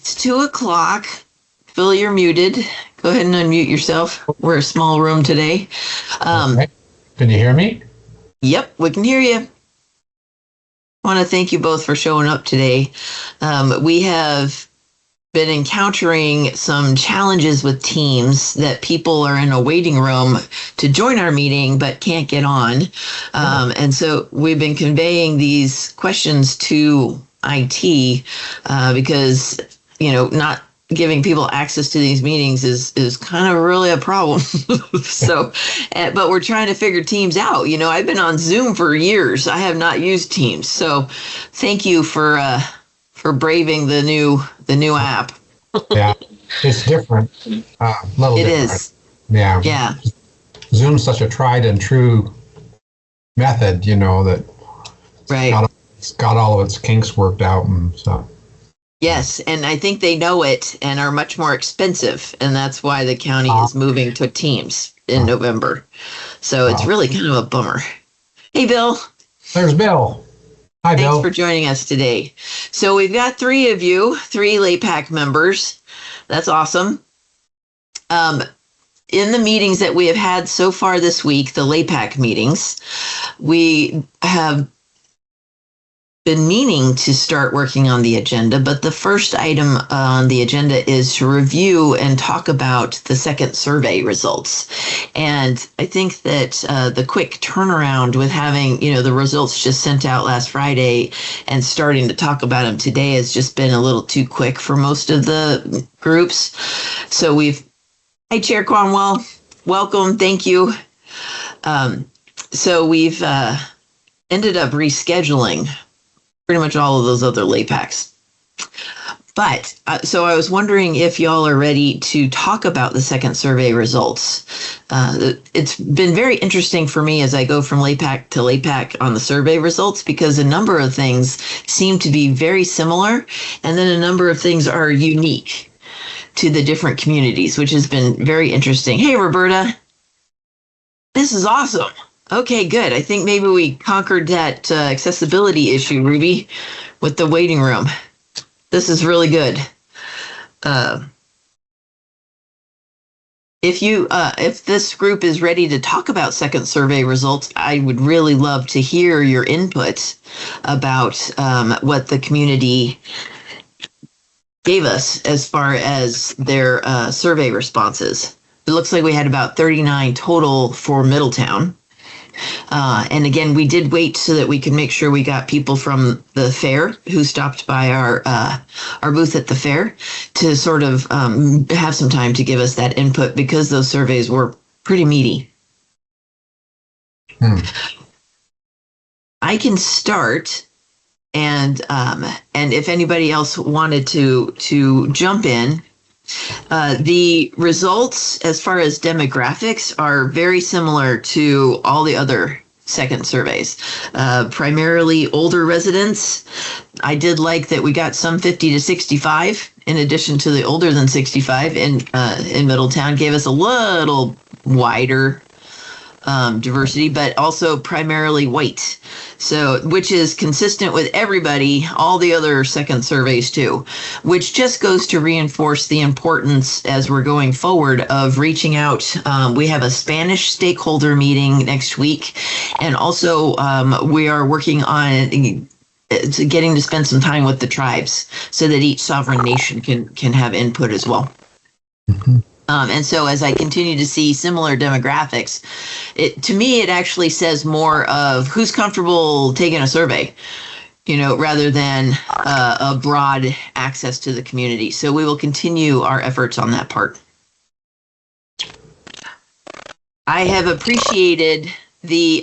It's 2 o'clock. Phil, you're muted. Go ahead and unmute yourself. We're a small room today. Okay. Can you hear me? Yep, we can hear you. I want to thank you both for showing up today. We have been encountering some challenges with Teams that people are in a waiting room to join our meeting but can't get on. And so we've been conveying these questions to IT because, not giving people access to these meetings is kind of really a problem. So, but we're trying to figure Teams out. I've been on Zoom for years. I have not used Teams. So thank you for braving the new app. Yeah, it's different. A little It different. is. Yeah. Yeah. Zoom's such a tried and true method, that Right. it's got all of its kinks worked out and so. Yes, and I think they know it and are much more expensive, and that's why the county is moving to Teams in November. So it's really kind of a bummer. Hey, Bill. There's Bill. Hi, Thanks Bill. for joining us today. So we've got three of you, three LAPAC members. That's awesome. In the meetings that we have had so far this week, the LAPAC meetings, we have been meaning to start working on the agenda, but the first item on the agenda is to review and talk about the second survey results. And I think that the quick turnaround with having, the results just sent out last Friday and starting to talk about them today has just been a little too quick for most of the groups. So hi, Chair Cornwell, welcome, thank you. So we've ended up rescheduling pretty much all of those other LAPACs. But so I was wondering if y'all are ready to talk about the second survey results. It's been very interesting for me as I go from LAPAC to LAPAC on the survey results because a number of things seem to be very similar, and then a number of things are unique to the different communities, which has been very interesting. Hey, Roberta. This is awesome. Okay, good. I think maybe we conquered that accessibility issue, Ruby, with the waiting room. This is really good. If this group is ready to talk about second survey results, I would really love to hear your input about what the community gave us as far as their survey responses. It looks like we had about 39 total for Middletown. And again, we did wait so that we could make sure we got people from the fair who stopped by our booth at the fair to sort of have some time to give us that input because those surveys were pretty meaty. I can start, and if anybody else wanted to jump in. The results as far as demographics are very similar to all the other second surveys, primarily older residents. I did like that we got some 50 to 65 in addition to the older than 65 in Middletown, gave us a little wider diversity, but also primarily white. So, which is consistent with everybody, all the other second surveys too, which just goes to reinforce the importance as we're going forward of reaching out. We have a Spanish stakeholder meeting next week, and also we are working on getting to spend some time with the tribes so that each sovereign nation can have input as well. Mm-hmm. And so as I continue to see similar demographics, to me, it actually says more of who's comfortable taking a survey, rather than a broad access to the community. So we will continue our efforts on that part. I have appreciated the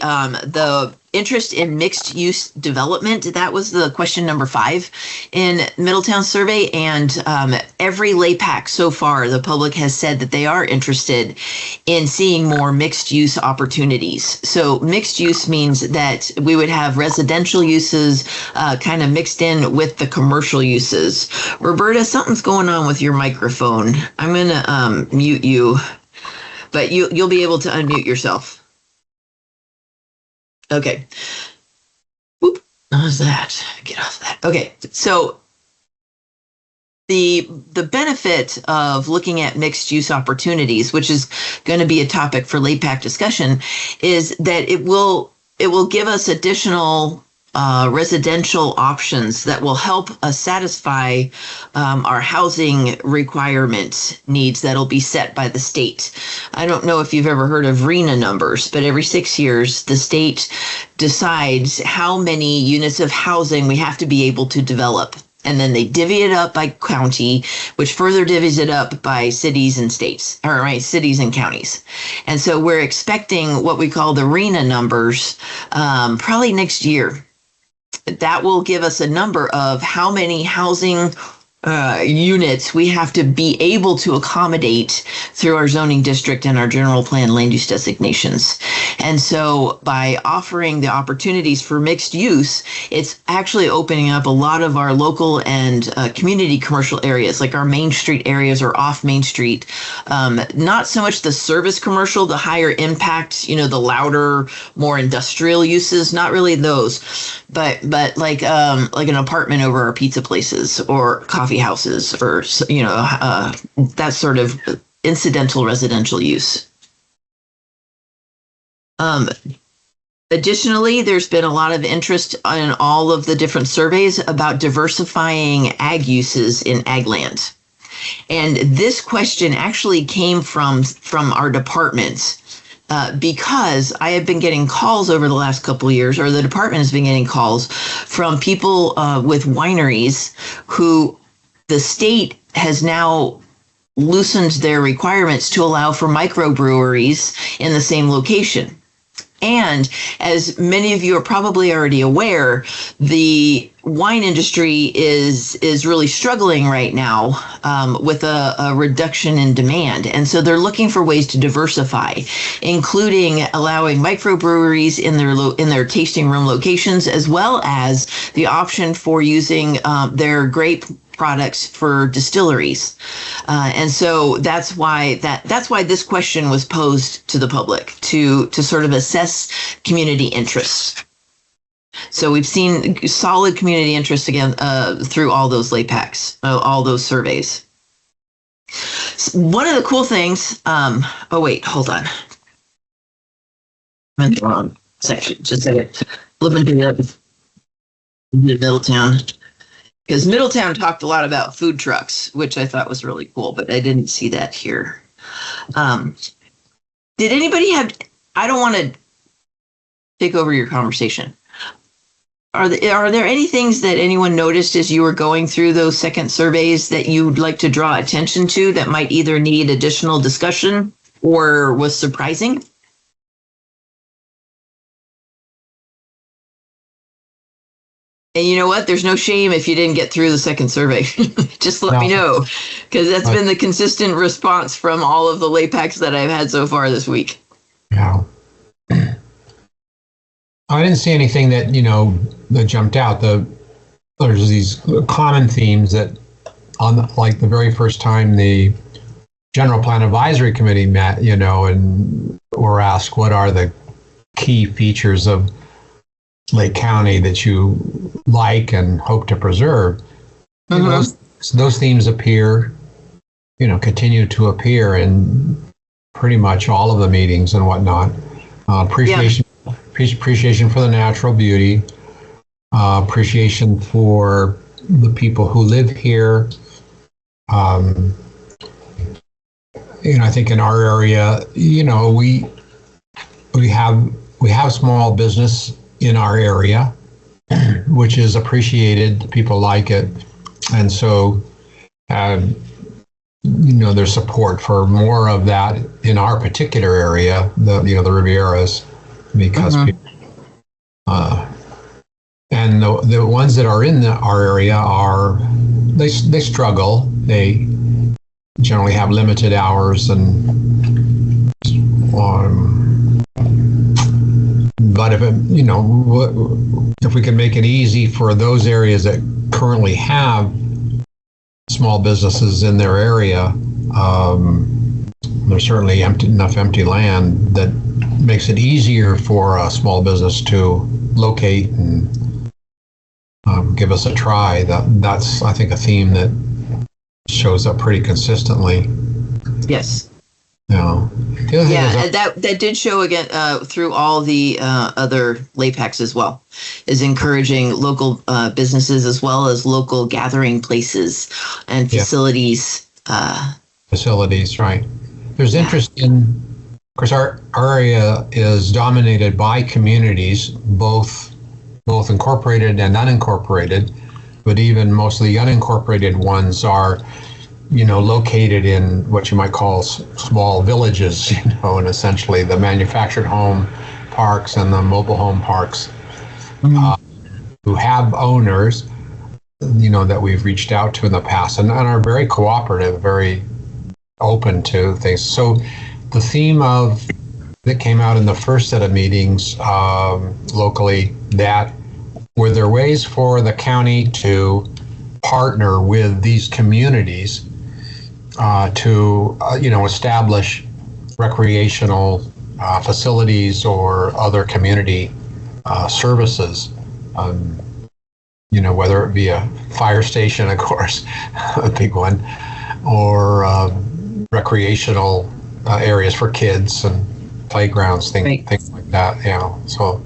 interest in mixed use development. That was the question number 5 in Middletown survey. And every LAPAC so far, the public has said that they are interested in seeing more mixed use opportunities. So mixed use means that we would have residential uses kind of mixed in with the commercial uses. Roberta, something's going on with your microphone. I'm going to mute you, but you'll be able to unmute yourself. Okay. Whoop. How's that? Get off that. Okay. So the benefit of looking at mixed use opportunities, which is going to be a topic for LAPAC discussion, is that it will give us additional residential options that will help us satisfy our housing requirement needs that'll be set by the state. I don't know if you've ever heard of RENA numbers, but every 6 years, the state decides how many units of housing we have to be able to develop. And then they divvy it up by county, which further divvies it up by cities and states, or right, cities and counties. And so we're expecting what we call the RENA numbers probably next year. That will give us a number of how many housing units we have to be able to accommodate through our zoning district and our general plan land use designations. And so by offering the opportunities for mixed use, it's actually opening up a lot of our local and community commercial areas, like our Main Street areas or off Main Street. Not so much the service commercial, the higher impact, the louder, more industrial uses, not really those, but like an apartment over our pizza places or coffee houses or that sort of incidental residential use. Additionally, there's been a lot of interest in all of the different surveys about diversifying ag uses in ag land. And this question actually came from our departments. Because I have been getting calls over the last couple of years, or the department has been getting calls from people with wineries who the state has now loosened their requirements to allow for microbreweries in the same location. And as many of you are probably already aware, the wine industry is really struggling right now with a reduction in demand. And so they're looking for ways to diversify, including allowing microbreweries in their tasting room locations, as well as the option for using their grape products for distilleries. And so that's why this question was posed to the public to sort of assess community interests. So we've seen solid community interest again through all those LAPACs, all those surveys. One of the cool things, oh wait, hold on. I'm in the wrong section, just a second. Flipping to Middletown. Because Middletown talked a lot about food trucks, which I thought was really cool, but I didn't see that here. Did anybody have, I don't want to take over your conversation. Are there any things that anyone noticed as you were going through those second surveys that you'd like to draw attention to that might either need additional discussion or was surprising? And you know what? There's no shame if you didn't get through the second survey. Just let me know, because that's been the consistent response from all of the LAPACs that I've had so far this week. Yeah. I didn't see anything that, that jumped out. There's these common themes that like the very first time the General Plan Advisory Committee met, and were asked, what are the key features of Lake County that you like and hope to preserve? Those themes appear, continue to appear in pretty much all of the meetings and whatnot. Appreciation for the natural beauty, appreciation for the people who live here. I think in our area, we have small business in our area, which is appreciated. People like it, and so there's support for more of that in our particular area, the Rivieras, because and the ones that are in our area they struggle. They generally have limited hours and but if we can make it easy for those areas that currently have small businesses in their area, there's certainly enough empty land that makes it easier for a small business to locate and give us a try. That's, I think, a theme that shows up pretty consistently. Yes. Yeah. The other thing Yeah, is, that did show again through all the other LAPACs as well, is encouraging local businesses as well as local gathering places and facilities. facilities, right? There's interest in, of course, our area is dominated by communities, both incorporated and unincorporated, but even most of the unincorporated ones are, located in what you might call small villages, and essentially the manufactured home parks and the mobile home parks, who have owners, that we've reached out to in the past and are very cooperative, very open to things. So the theme that came out in the first set of meetings locally, that were there ways for the county to partner with these communities to establish recreational facilities or other community services, whether it be a fire station, of course, a big one, or recreational areas for kids and playgrounds, things like that. So.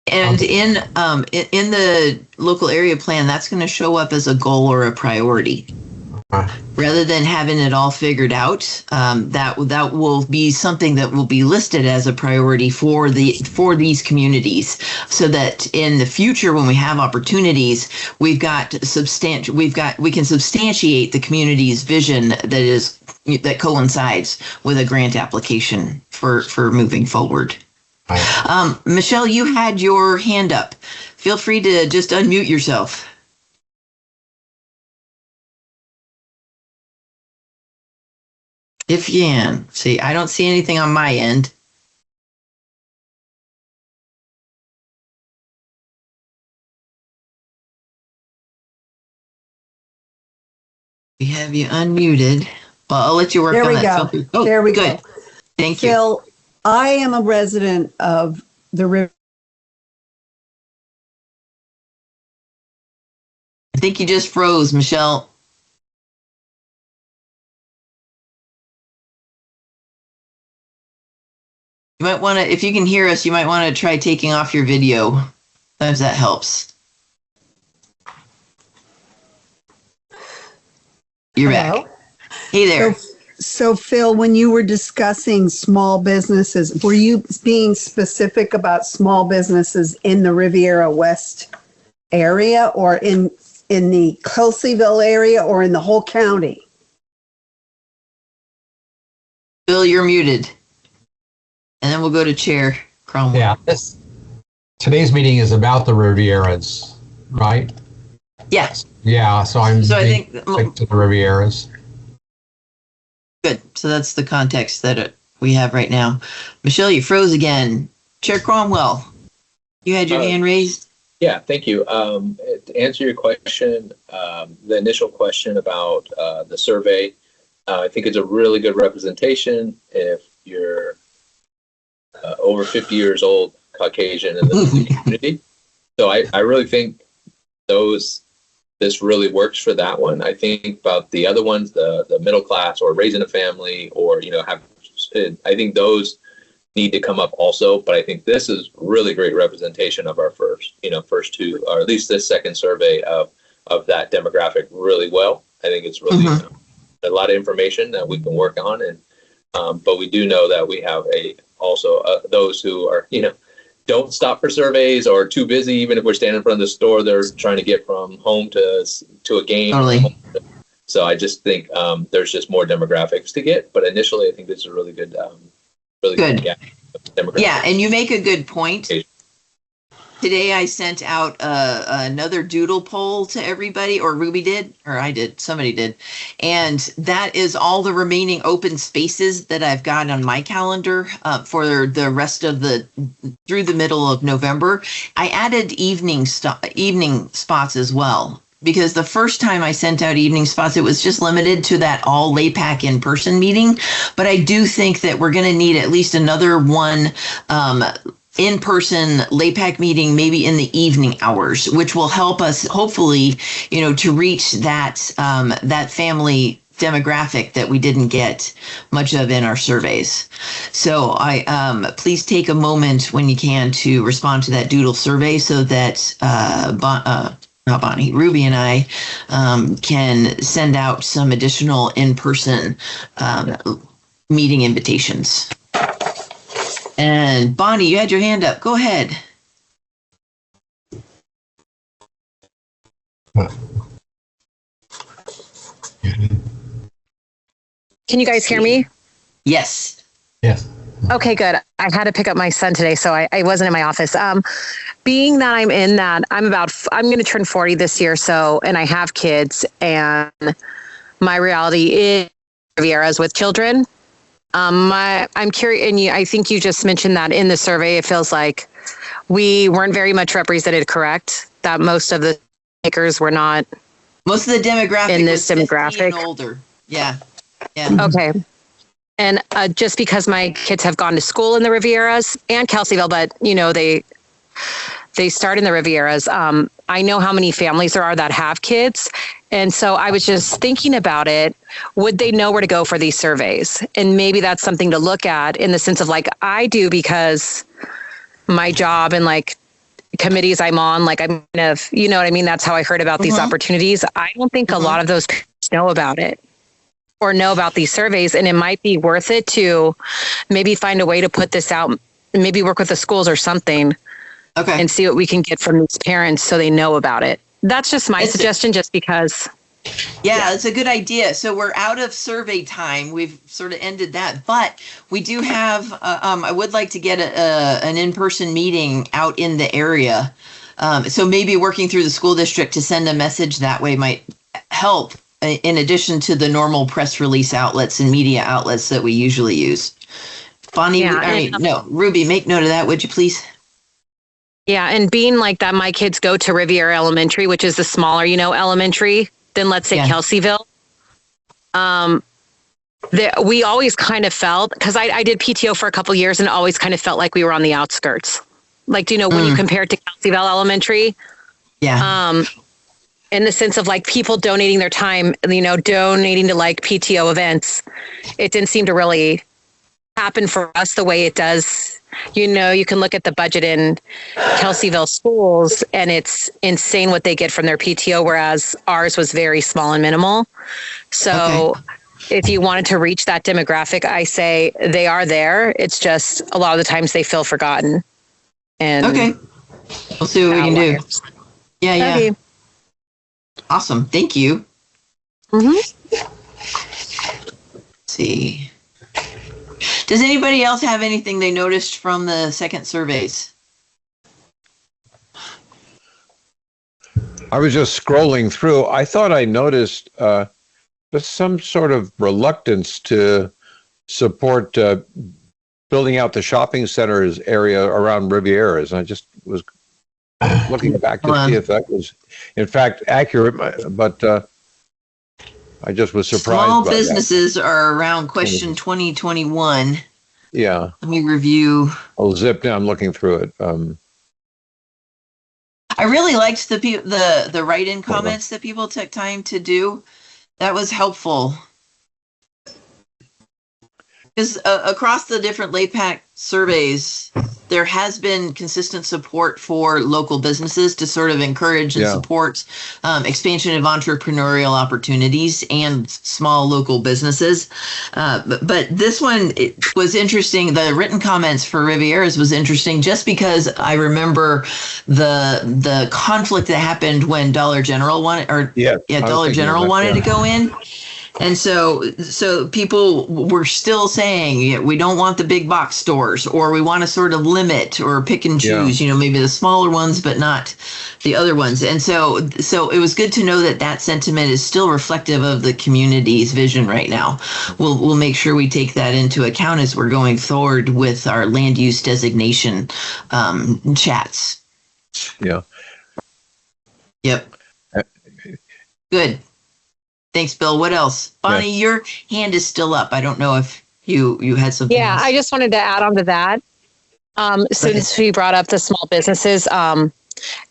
And in the local area plan, that's going to show up as a goal or a priority. Rather than having it all figured out, that will be something that will be listed as a priority for these communities, so that in the future, when we have opportunities, we can substantiate the community's vision that coincides with a grant application for moving forward. Michelle, you had your hand up. Feel free to just unmute yourself. If you can. See, I don't see anything on my end. We have you unmuted. Well, I'll let you work on that. There we go. Oh, there we go. Thank you. Phil, I am a resident of the River. I think you just froze, Michelle. You might want to, if you can hear us, you might want to try taking off your video. Sometimes that helps. You're Hello? back. Hey there. So Phil, when you were discussing small businesses, were you being specific about small businesses in the Riviera West area, or in the Kelseyville area, or in the whole county? Bill, you're muted. And then we'll go to Chair Cromwell. Yeah, today's meeting is about the Rivieras, right? Yes. Yeah, so I think to the Rivieras. Good. So that's the context that we have right now. Michelle, you froze again. Chair Cromwell, you had your hand raised. Yeah, thank you. To answer your question, the initial question about the survey, I think it's a really good representation if you're over 50 years old, Caucasian in the community. So I really think this really works for that one. I think about the other ones, the middle class or raising a family, or I think those need to come up also. But I think this is really great representation of our first two, or at least this second survey of that demographic really well. I think it's really a lot of information that we can work on, and but we do know that we have also those who are don't stop for surveys or too busy. Even if we're standing in front of the store, they're trying to get from home to a game. Totally. So I just think there's just more demographics to get. But initially, I think this is a really good gap. Yeah, and you make a good point. Today I sent out another doodle poll to everybody, or Ruby did, or I did, somebody did. And that is all the remaining open spaces that I've got on my calendar for the rest of through the middle of November. I added evening spots as well, because the first time I sent out evening spots, it was just limited to that all LAPAC in-person meeting. But I do think that we're going to need at least another one in-person LAPAC meeting, maybe in the evening hours, which will help us hopefully, to reach that that family demographic that we didn't get much of in our surveys. So please take a moment when you can to respond to that doodle survey so that not Bonnie, Ruby and I can send out some additional in-person meeting invitations. And Bonnie, you had your hand up. Go ahead. Can you guys hear me? Yes. Yes. Okay, good. I had to pick up my son today, so I wasn't in my office. Being that I'm going to turn 40 this year, and I have kids, and my reality is Rivieras with children. I'm curious, and I think you just mentioned that in the survey, it feels like we weren't very much represented, correct? That most of the takers were not. Most of the demographic in this was 15 demographic. and older. Yeah. Yeah. Okay. And just because my kids have gone to school in the Rivieras and Kelseyville, but they start in the Rivieras. I know how many families there are that have kids. And so I was just thinking about it. Would they know where to go for these surveys? And maybe that's something to look at in the sense of like I do, because my job and like committees I'm on, like I'm kind of, you know what I mean? That's how I heard about these opportunities. I don't think a lot of those parents know about it or know about these surveys. And it might be worth it to maybe find a way to put this out, maybe work with the schools or something. Okay. And see what we can get from these parents so they know about it. That's just my suggestion, just because. Yeah, it's a good idea. So we're out of survey time. We've sort of ended that, but we do have, I would like to get an in-person meeting out in the area. So maybe working through the school district to send a message that way might help, in addition to the normal press release outlets and media outlets that we usually use. Bonnie, Ruby, make note of that, would you please? Yeah, and being like that, my kids go to Riviera Elementary, which is the smaller, elementary than, let's say, Kelseyville. We always kind of felt, because I did PTO for a couple of years and always kind of felt like we were on the outskirts. Like, when you compare it to Kelseyville Elementary? Yeah. In the sense of like people donating their time, donating to like PTO events. It didn't seem to really happen for us the way it does. You can look at the budget in Kelseyville schools and it's insane what they get from their PTO, whereas ours was very small and minimal. So if you wanted to reach that demographic, I say they are there. It's just a lot of the times they feel forgotten. And we'll see what we can do. Yeah. Okay. Awesome. Thank you. Let's see. Does anybody else have anything they noticed from the second surveys? I was just scrolling through. I thought I noticed just some sort of reluctance to support building out the shopping centers area around Rivieras. I just was looking back to see if that was, in fact, accurate, but I just was surprised. Small by businesses are around question 2021. Yeah. Let me review. I'll zip down looking through it. I really liked the write-in comments that people took time to do. That was helpful. Because across the different LAPAC surveys, there has been consistent support for local businesses to sort of encourage and support expansion of entrepreneurial opportunities and small local businesses. But this one was interesting. The written comments for Rivieras was interesting just because I remember the conflict that happened when Dollar General wanted to go in. And so people were still saying, we don't want the big box stores, or we want to sort of limit or pick and choose, maybe the smaller ones, but not the other ones. And so it was good to know that sentiment is still reflective of the community's vision right now. We'll make sure we take that into account as we're going forward with our land use designation chats. Yeah. Yep. Good. Thanks, Bill. What else? Bonnie, your hand is still up. I don't know if you had something else. I just wanted to add on to that. Since we brought up the small businesses,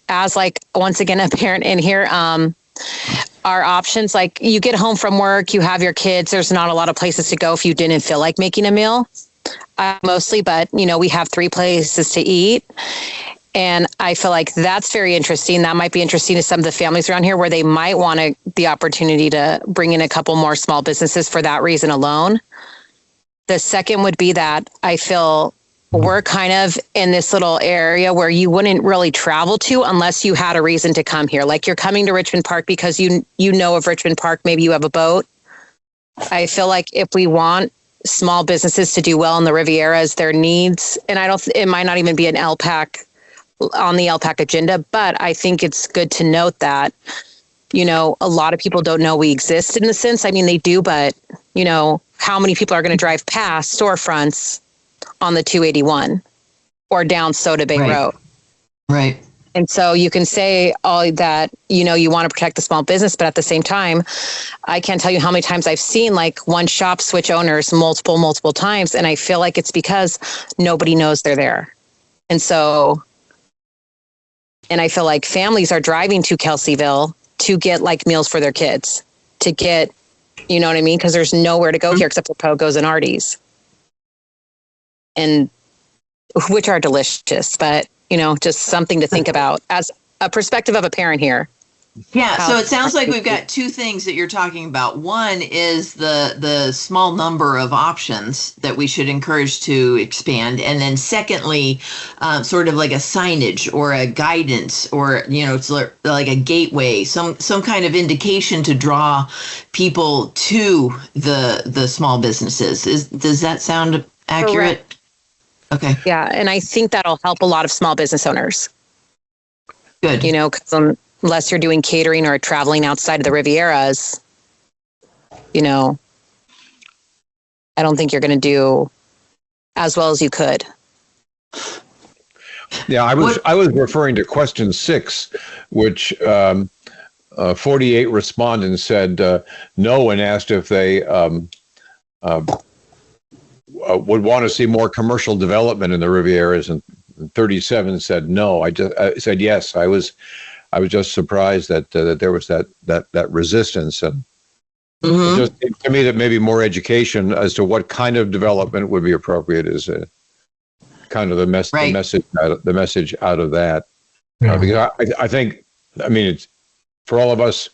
as like, once again, a parent in here, our options, like you get home from work, you have your kids, there's not a lot of places to go if you didn't feel like making a meal, mostly, but we have 3 places to eat. And I feel like that's very interesting. That might be interesting to some of the families around here where they might want the opportunity to bring in a couple more small businesses for that reason alone. The second would be that I feel we're kind of in this little area where you wouldn't really travel to unless you had a reason to come here. Like you're coming to Richmond Park because you know of Richmond Park, maybe you have a boat. I feel like if we want small businesses to do well in the Rivieras, their needs, and it might not even be an LPAC on the LPAC agenda, but I think it's good to note that, a lot of people don't know we exist in the sense. I mean, they do, but, how many people are going to drive past storefronts on the 281 or down Soda Bay Road? Right. And so you can say all that, you want to protect the small business, but at the same time, I can't tell you how many times I've seen like one shop switch owners multiple times. And I feel like it's because nobody knows they're there. And I feel like families are driving to Kelseyville to get like meals for their kids, to get, you know what I mean? Because there's nowhere to go here except for Pogo's and Artie's, and which are delicious, but just something to think about as a perspective of a parent here. Yeah, so it sounds like we've got 2 things that you're talking about. One is the small number of options that we should encourage to expand, and then secondly, sort of like a signage or a guidance, or it's like a gateway, some kind of indication to draw people to the small businesses. Does that sound accurate? Correct. Okay. Yeah, and I think that'll help a lot of small business owners. Good. Because unless you're doing catering or traveling outside of the Rivieras, I don't think you're going to do as well as you could. Yeah, I was referring to question 6, which 48 respondents said no and asked if they would want to see more commercial development in the Rivieras, and 37 said no. I said yes. I was just surprised that there was that resistance, and it just seemed to me that maybe more education as to what kind of development would be appropriate is kind of the message out of that. Because I think, it's for all of us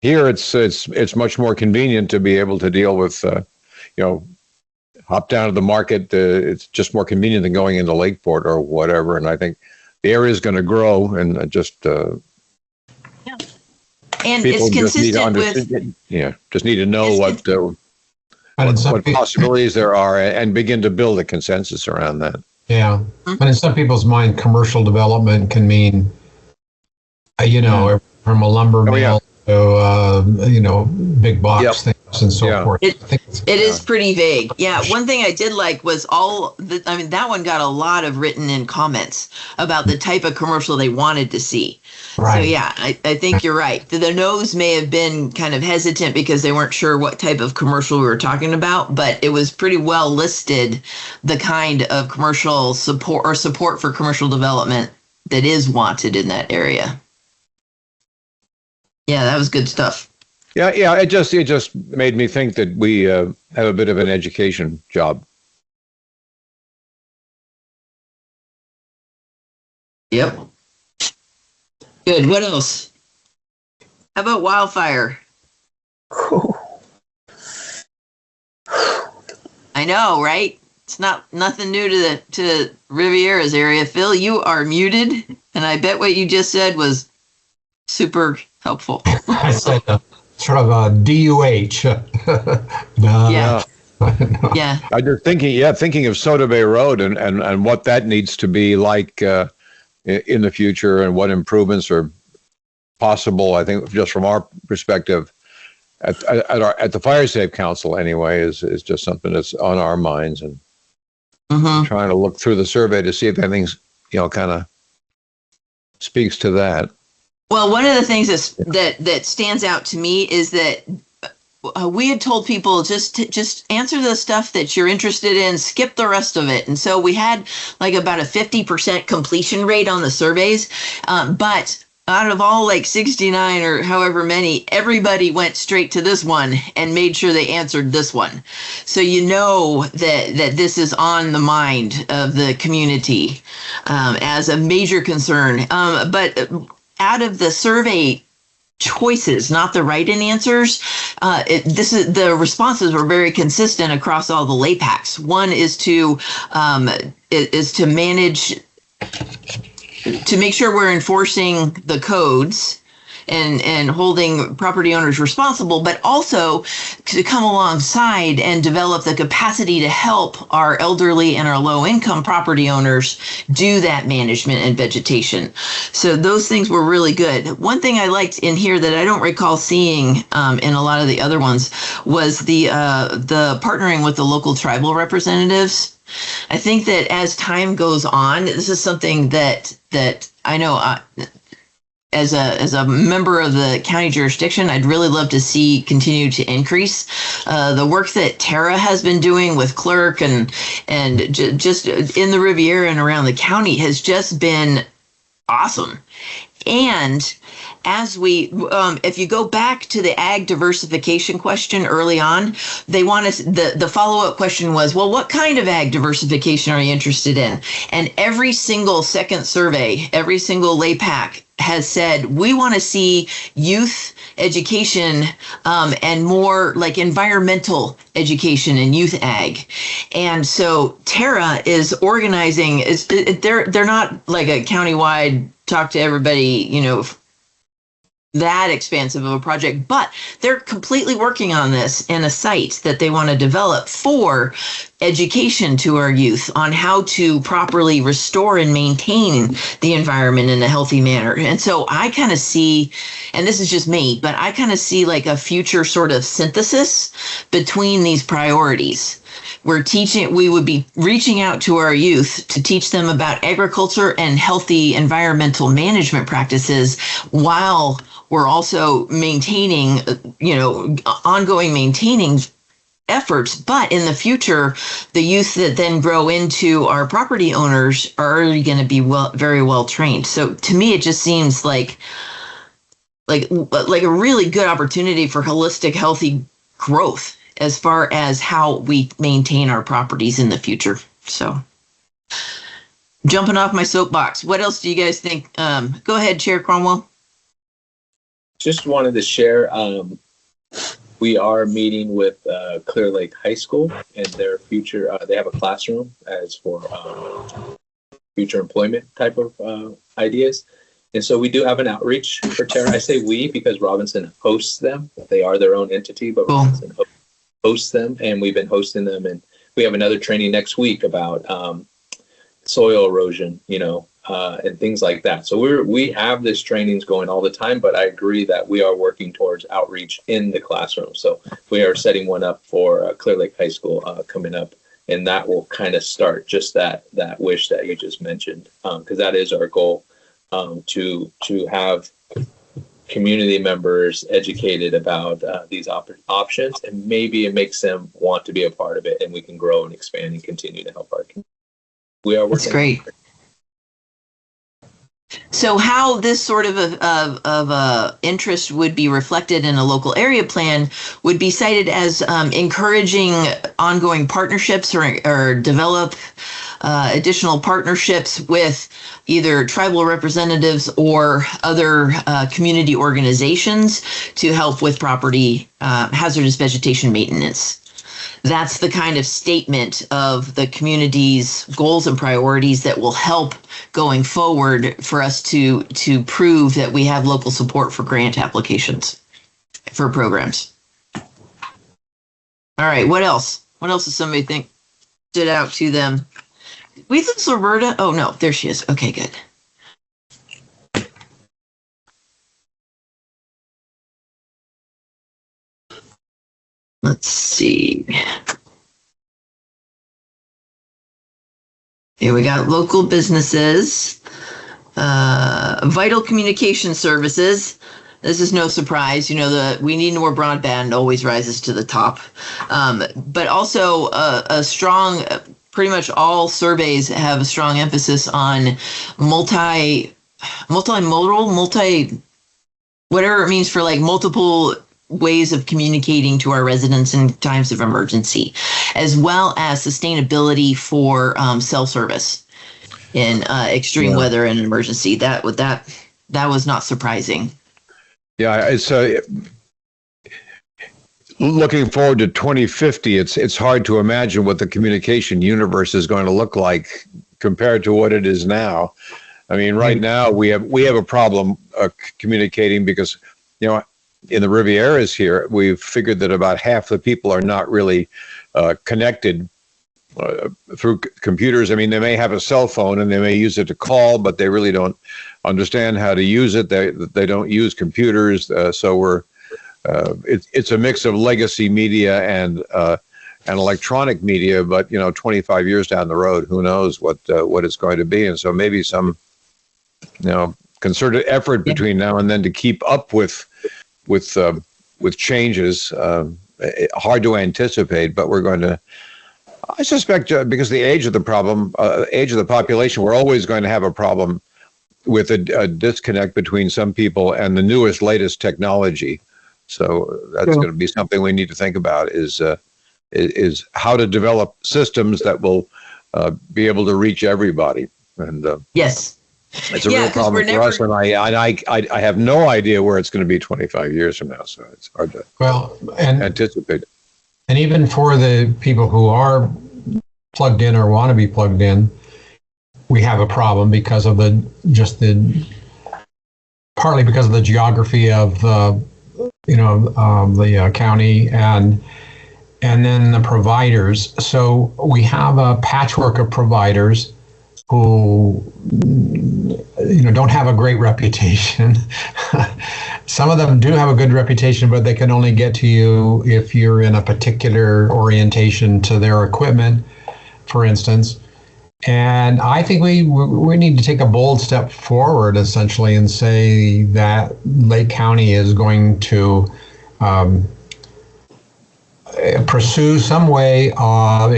here, it's much more convenient to be able to deal with hop down to the market. It's just more convenient than going into Lakeport or whatever, and I think the area is going to grow, and just and people it's just need to consistent with just need to know what possibilities there are and begin to build a consensus around that. Yeah, but in some people's mind, commercial development can mean, from a lumber mill to big box things and so forth. It is pretty vague. Yeah, one thing I did like was that one got a lot of written in comments about the type of commercial they wanted to see. Right. So yeah, I think you're right. The no's may have been kind of hesitant because they weren't sure what type of commercial we were talking about, but it was pretty well listed, the kind of commercial support or support for commercial development that is wanted in that area. Yeah, that was good stuff. Yeah. It just made me think that we have a bit of an education job. Yep. Good. What else? How about wildfire? I know, right? It's nothing new to Riviera's area. Phil, you are muted, and I bet what you just said was super helpful. I said sort of a DUH. Yeah. Yeah. I'm just thinking of Soda Bay Road and what that needs to be like in the future, and what improvements are possible. I think just from our perspective at the Fire Safe Council anyway is just something that's on our minds, and trying to look through the survey to see if anything's kind of speaks to that. Well, one of the things that stands out to me is that we had told people just answer the stuff that you're interested in, skip the rest of it. And so we had like about a 50% completion rate on the surveys. But out of all like 69 or however many, everybody went straight to this one and made sure they answered this one. So you know that this is on the mind of the community as a major concern. But out of the survey choices, not the write-in answers, the responses were very consistent across all the LAPACs. One is to manage, to make sure we're enforcing the codes and holding property owners responsible, but also to come alongside and develop the capacity to help our elderly and our low-income property owners do that management and vegetation. So those things were really good. One thing I liked in here that I don't recall seeing in a lot of the other ones was the partnering with the local tribal representatives. I think that as time goes on, this is something that I know as a member of the county jurisdiction, I'd really love to see continue to increase. The work that Tara has been doing with clerk and just in the Riviera and around the county has just been awesome. And as we, if you go back to the ag diversification question early on, they want us, the follow-up question was, well, what kind of ag diversification are you interested in? And every single second survey, every single LAPAC has said, we want to see youth education and more like environmental education and youth ag. And so Tara is organizing, they're not like a countywide talk to everybody, you know, that expansive of a project, but they're completely working on this in a site that they want to develop for education to our youth on how to properly restore and maintain the environment in a healthy manner. And so I kind of see, and this is just me, but I kind of see like a future sort of synthesis between these priorities. We would be reaching out to our youth to teach them about agriculture and healthy environmental management practices while we're also maintaining, ongoing maintaining efforts. But in the future, the youth that then grow into our property owners are already going to be very well trained. So to me, it just seems like a really good opportunity for holistic, healthy growth as far as how we maintain our properties in the future. So jumping off my soapbox, what else do you guys think? Go ahead, Chair Cromwell. Just wanted to share, we are meeting with Clear Lake High School and their future, they have a classroom as for future employment type of ideas. And so we do have an outreach for Tara. I say we because Robinson hosts them. They are their own entity, but cool. Robinson hosts them, and we've been hosting them. And we have another training next week about soil erosion, and things like that. So we have this trainings going all the time, but I agree that we are working towards outreach in the classroom. So we are setting one up for Clear Lake High School coming up, and that will kind of start just that wish that you just mentioned, because that is our goal, to have community members educated about these options, and maybe it makes them want to be a part of it, and we can grow and expand and continue to help our community. We are working. That's great. So how this sort of interest would be reflected in a local area plan would be cited as encouraging ongoing partnerships or develop additional partnerships with either tribal representatives or other community organizations to help with property hazardous vegetation maintenance. That's the kind of statement of the community's goals and priorities that will help going forward for us to prove that we have local support for grant applications for programs. All right, what else? What else does somebody think stood out to them? We lose Roberta? Oh no, there she is. Okay, good. Let's see. Here we got local businesses, vital communication services. This is no surprise. We need more broadband always rises to the top. But also a strong, pretty much all surveys have a strong emphasis on multimodal, whatever it means for like multiple ways of communicating to our residents in times of emergency, as well as sustainability for cell service in extreme weather and emergency. That was not surprising. Yeah, it's looking forward to 2050. It's hard to imagine what the communication universe is going to look like compared to what it is now. I mean, right now we have a problem communicating because, in the Rivieras here, we've figured that about half the people are not really connected through computers. I mean, they may have a cell phone and they may use it to call, but they really don't understand how to use it. They don't use computers. So it's a mix of legacy media and electronic media. But 25 years down the road, who knows what it's going to be? And so maybe some concerted effort between now and then to keep up with changes. Hard to anticipate, but we're going to. I suspect because the age of the population, we're always going to have a problem with a disconnect between some people and the newest, latest technology. So that's going to be something we need to think about is how to develop systems that will be able to reach everybody. And yes. It's a real problem for us, and I have no idea where it's going to be 25 years from now, so it's hard to anticipate. And even for the people who are plugged in or want to be plugged in, we have a problem because of partly because of the geography of the county and then the providers. So we have a patchwork of providers who don't have a great reputation. Some of them do have a good reputation, but they can only get to you if you're in a particular orientation to their equipment, for instance. And I think we need to take a bold step forward, essentially, and say that Lake County is going to pursue some way of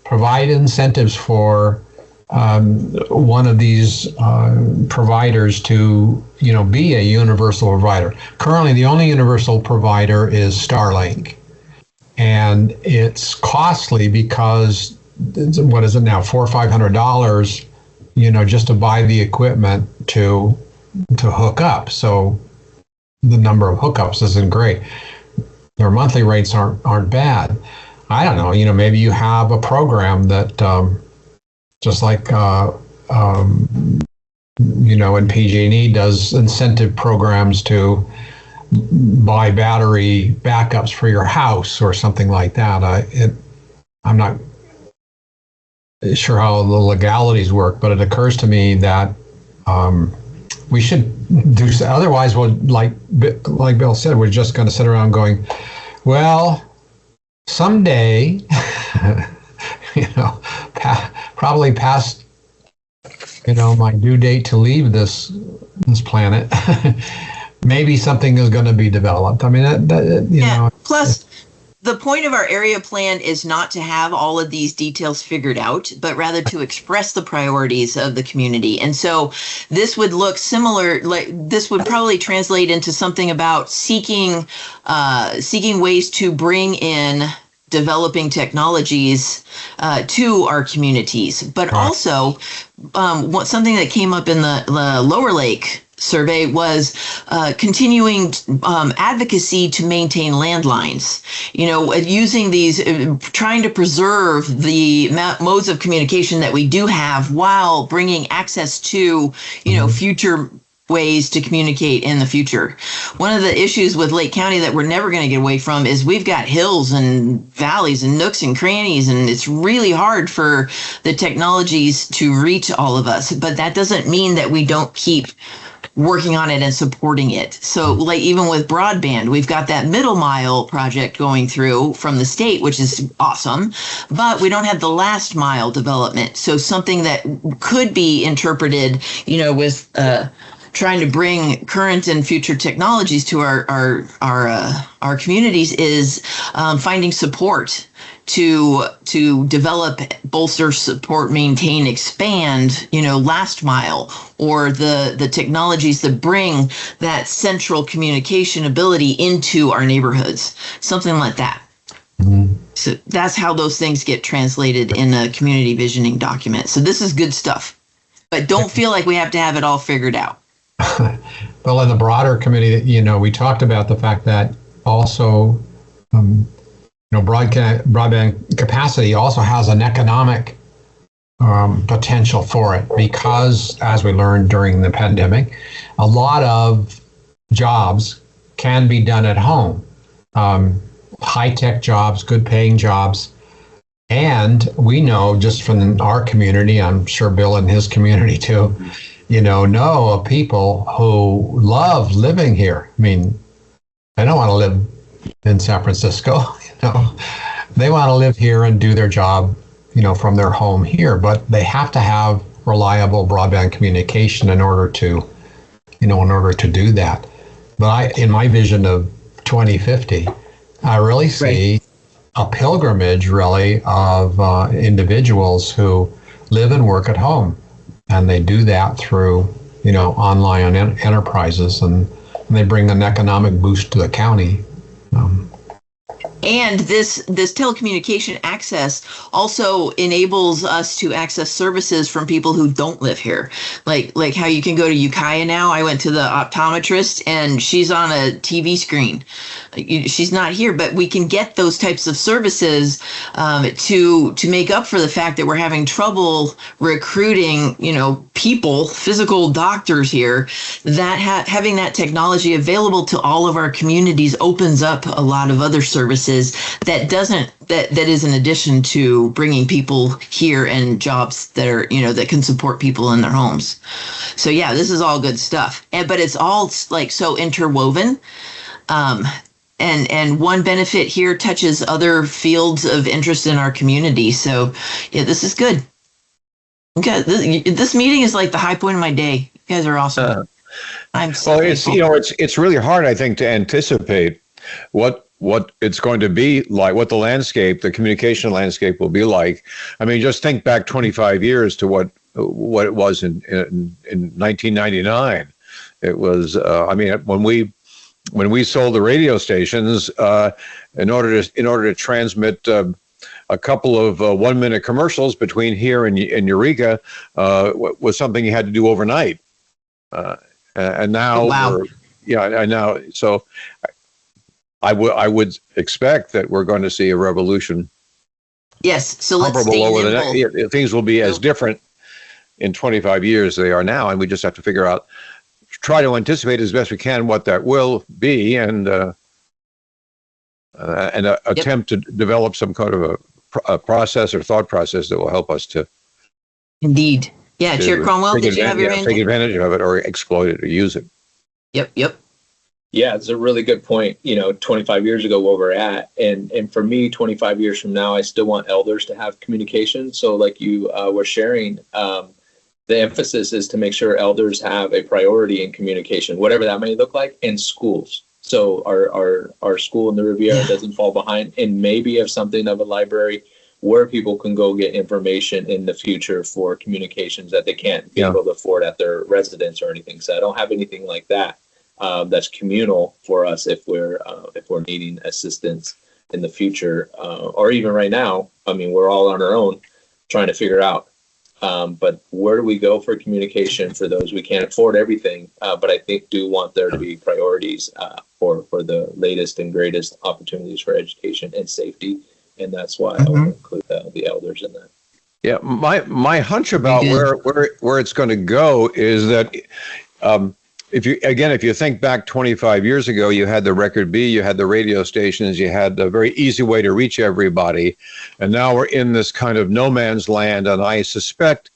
provide incentives for one of these providers to, be a universal provider. Currently, the only universal provider is Starlink, and it's costly because what is it now, $400 or $500, just to buy the equipment to hook up. So the number of hookups isn't great. Their monthly rates aren't bad. I don't know. Maybe you have a program that. Just like, when PG&E does incentive programs to buy battery backups for your house or something like that. I'm not sure how the legalities work, but it occurs to me that we should do so. Otherwise, like Bill said, we're just going to sit around going, well, someday. Probably past, my due date to leave this planet, maybe something is going to be developed. I mean, Plus, the point of our area plan is not to have all of these details figured out, but rather to express the priorities of the community. And so this would look similar, this would probably translate into something about seeking ways to bring in developing technologies to our communities, but also something that came up in the Lower Lake survey was continuing advocacy to maintain landlines, using these, trying to preserve the modes of communication that we do have while bringing access to, future ways to communicate in the future. One of the issues with Lake County that we're never going to get away from is we've got hills and valleys and nooks and crannies, and it's really hard for the technologies to reach all of us. But that doesn't mean that we don't keep working on it and supporting it. So even with broadband, we've got that middle mile project going through from the state, which is awesome, but we don't have the last mile development. So something that could be interpreted, with trying to bring current and future technologies to our communities is finding support to develop, bolster, support, maintain, expand, last mile, or the technologies that bring that central communication ability into our neighborhoods, something like that. So that's how those things get translated in a community visioning document. So this is good stuff, but don't feel like we have to have it all figured out. Well, in the broader committee, we talked about the fact that also, broadband capacity also has an economic potential for it, because, as we learned during the pandemic, a lot of jobs can be done at home. High-tech jobs, good paying jobs. And we know just from our community, I'm sure Bill and his community too, know of people who love living here. I mean, they don't want to live in San Francisco, They want to live here and do their job, from their home here, but they have to have reliable broadband communication in order to do that. But in my vision of 2050, I really see a pilgrimage, really, of individuals who live and work at home, and they do that through, online enterprises, and they bring an economic boost to the county. And this telecommunication access also enables us to access services from people who don't live here. Like how you can go to Ukiah now. I went to the optometrist and she's on a TV screen. She's not here, but we can get those types of services to make up for the fact that we're having trouble recruiting, people, physical doctors here. That having that technology available to all of our communities opens up a lot of other services that is in addition to bringing people here and jobs that are that can support people in their homes. So yeah, this is all good stuff, but it's all so interwoven, and one benefit here touches other fields of interest in our community. So yeah, this is good. Okay, this meeting is like the high point of my day. You guys are awesome. I'm so it's really hard, I think, to anticipate what it's going to be like, what the communication landscape will be like. I mean, just think back 25 years to what it was in 1999. It was, when we sold the radio stations, in order to transmit a couple of 1-minute commercials between here and Eureka, was something you had to do overnight. And now, so I would expect that we're going to see a revolution. Yes, so let's stay nimble. Things will be as different in 25 years as they are now, and we just have to figure out, try to anticipate as best we can what that will be, and attempt to develop some kind of a process or thought process that will help us to. Indeed. Yeah, Chair Cromwell, did you have your hand? Take advantage of it or exploit it or use it. Yep. Yeah, it's a really good point. 25 years ago, where we're at, and for me, 25 years from now, I still want elders to have communication. So, like you were sharing, the emphasis is to make sure elders have a priority in communication, whatever that may look like, in schools. So our school in the Riviera doesn't fall behind, and maybe have something of a library where people can go get information in the future for communications that they can't be able to afford at their residence or anything. So I don't have anything like that. That's communal for us if we're needing assistance in the future, or even right now. I mean, we're all on our own trying to figure out. But where do we go for communication for those? We can't afford everything, but I do want there to be priorities for the latest and greatest opportunities for education and safety, and that's why I want to include the elders in that. Yeah, my hunch about where it's going to go is that. If you think back 25 years ago, you had the Record B, you had the radio stations, you had a very easy way to reach everybody. And now we're in this kind of no man's land. And I suspect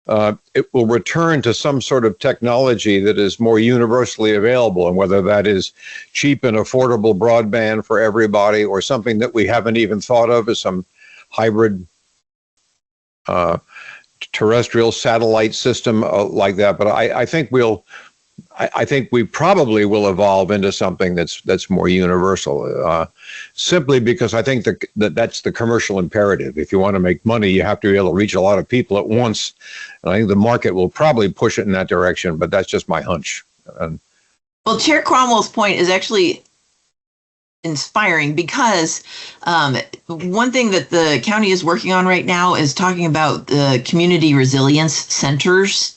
it will return to some sort of technology that is more universally available. And whether that is cheap and affordable broadband for everybody, or something that we haven't even thought of as some hybrid terrestrial satellite system like that. But I think we'll I think we probably will evolve into something that's more universal, simply because I think that's the commercial imperative. If you want to make money, you have to be able to reach a lot of people at once. And I think the market will probably push it in that direction, but that's just my hunch. Well, Chair Cromwell's point is actually inspiring because one thing that the county is working on right now is talking about the community resilience centers,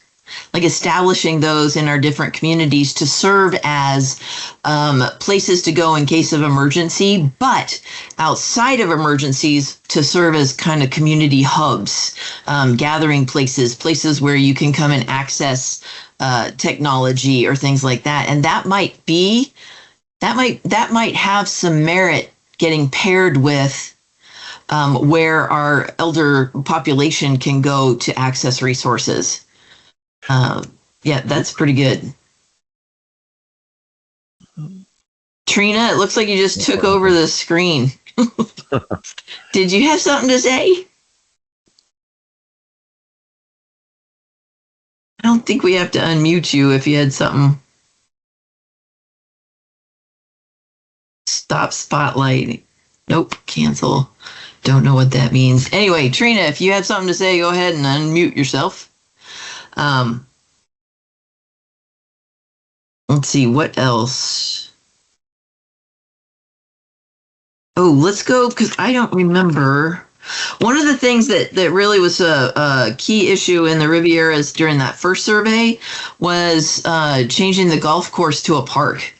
like establishing those in our different communities to serve as places to go in case of emergency, but outside of emergencies to serve as kind of community hubs, gathering places where you can come and access technology or things like that. And that might have some merit getting paired with where our elder population can go to access resources. Yeah, that's pretty good. Trina, it looks like you just took over the screen. Did you have something to say? I don't think we have to unmute you if you had something. Stop spotlight. Nope, cancel. Don't know what that means. Anyway, Trina, if you had something to say, go ahead and unmute yourself. Let's see, what else? Oh, let's go, because I don't remember. One of the things that really was a key issue in the Rivieras during that first survey was changing the golf course to a park,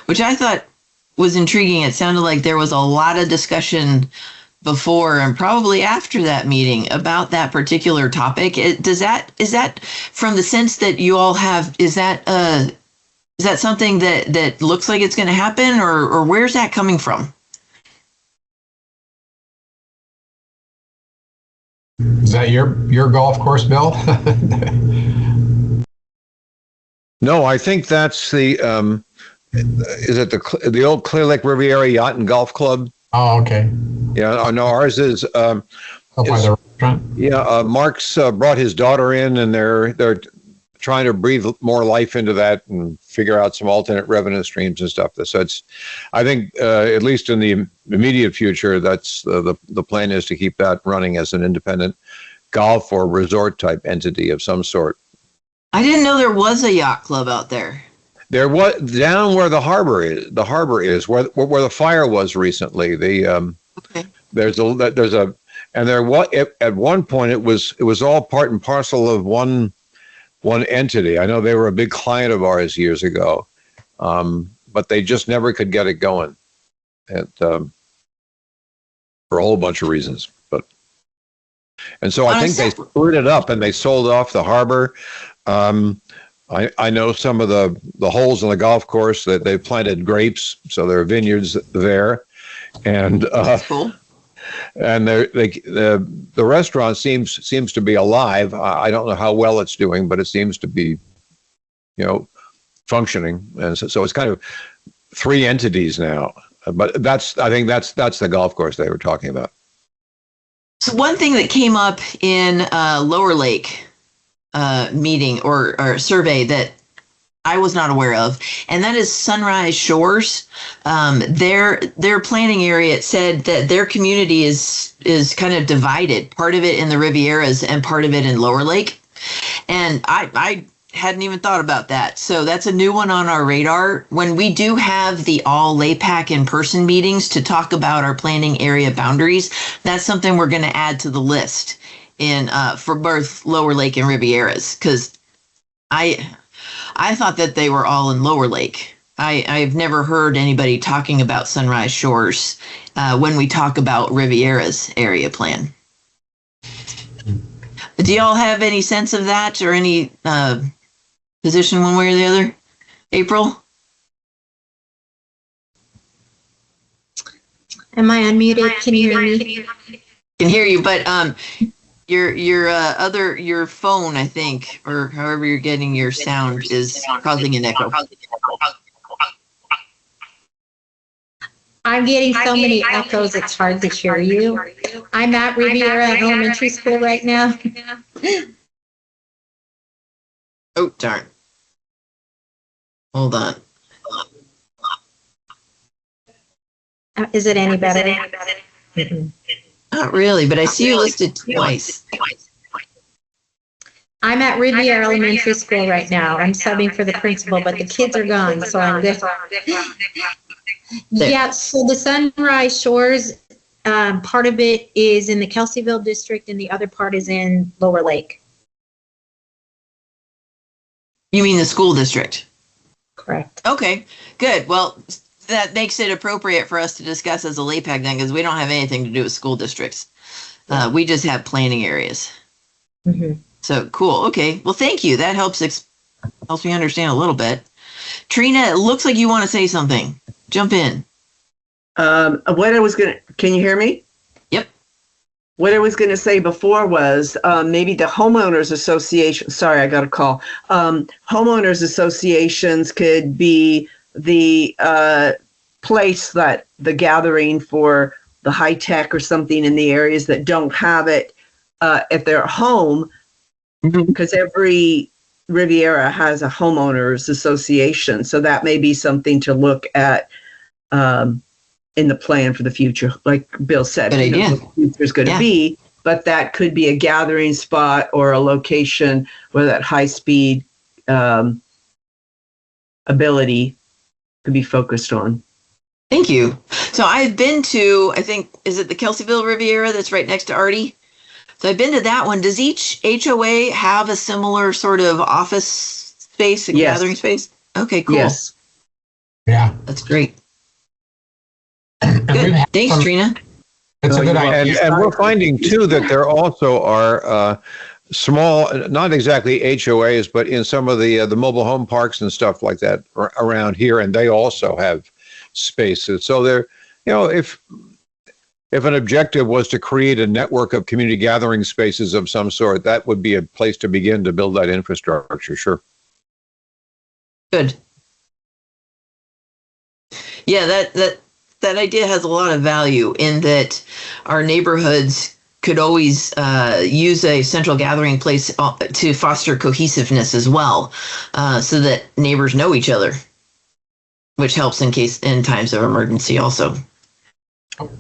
which I thought was intriguing. It sounded like there was a lot of discussion before and probably after that meeting about that particular topic. Is that from the sense that you all have, is that something that looks like it's going to happen, or where's that coming from? Is that your golf course, Bill? No, I think that's the is it the old Clear Lake Riviera Yacht and Golf Club? Oh, okay. Yeah, no, ours is. Up by the restaurant. Yeah, Mark's brought his daughter in, and they're trying to breathe more life into that and figure out some alternate revenue streams and stuff. So it's, I think, at least in the immediate future, that's the plan is to keep that running as an independent golf or resort type entity of some sort. I didn't know there was a yacht club out there. There was down where the harbor is. The harbor is where the fire was recently. Okay. There's a and there was at one point it was all part and parcel of one entity. I know they were a big client of ours years ago, but they just never could get it going, and for a whole bunch of reasons. And so I think they split it up and they sold off the harbor. I know some of the holes in the golf course that they planted grapes, so there are vineyards there, and That's cool. And the restaurant seems to be alive. I don't know how well it's doing, but it seems to be, functioning. And so it's kind of three entities now. But I think that's the golf course they were talking about. So one thing that came up in Lower Lake meeting or survey that I was not aware of, and that is Sunrise Shores. Their planning area, it said that their community is kind of divided, part of it in the Rivieras and part of it in Lower Lake. And I hadn't even thought about that. So that's a new one on our radar. When we do have the all LAPAC in-person meetings to talk about our planning area boundaries, that's something we're going to add to the list for both Lower Lake and Rivieras, because I thought that they were all in Lower Lake. I've never heard anybody talking about Sunrise Shores when we talk about Riviera's area plan. Do y'all have any sense of that or any position one way or the other? April? Am I unmuted? Can you hear me? Can hear you, but your phone, I think, or however you're getting your sound is causing an echo. I'm getting so many echoes, it's hard to hear you. I'm at Riviera Elementary School right now. Oh, darn. Hold on. Is it any better? Mm-mm. Not really, but I see you listed twice. I'm at Riviera Elementary School right now. I'm subbing for the principal, but the kids are gone, so I'm good. Yeah, so the Sunrise Shores, part of it is in the Kelseyville district and the other part is in Lower Lake. You mean the school district? Correct. Okay, good. Well, that makes it appropriate for us to discuss as a LAPAC then, because we don't have anything to do with school districts. We just have planning areas. Mm-hmm. So cool. Okay. Well, thank you. That helps helps me understand a little bit. Trina, it looks like you want to say something. Jump in. Can you hear me? Yep. What I was going to say before was maybe the homeowners association. Sorry, I got a call. Homeowners associations could be the place that the gathering for the high tech or something in the areas that don't have it at their home, because every Riviera has a homeowners association. So that may be something to look at in the plan for the future. Like Bill said, Good idea. what the future is going to be, but that could be a gathering spot or a location where that high speed ability could be focused on. Thank you. So I've been to, I think, is it the Kelseyville Riviera that's right next to Artie? So I've been to that one. Does each HOA have a similar sort of office space and Yes. gathering space? Okay, cool. Yes. Yeah. That's great. And we've Good. had Thanks, some- Trina. It's a good idea. And we're finding too that there also are small, not exactly HOAs, but in some of the mobile home parks and stuff like that around here, and they also have spaces. So they're, if an objective was to create a network of community gathering spaces of some sort, that would be a place to begin to build that infrastructure. Sure. Good. Yeah, that idea has a lot of value in that our neighborhoods could always use a central gathering place to foster cohesiveness as well, so that neighbors know each other, which helps in times of emergency also.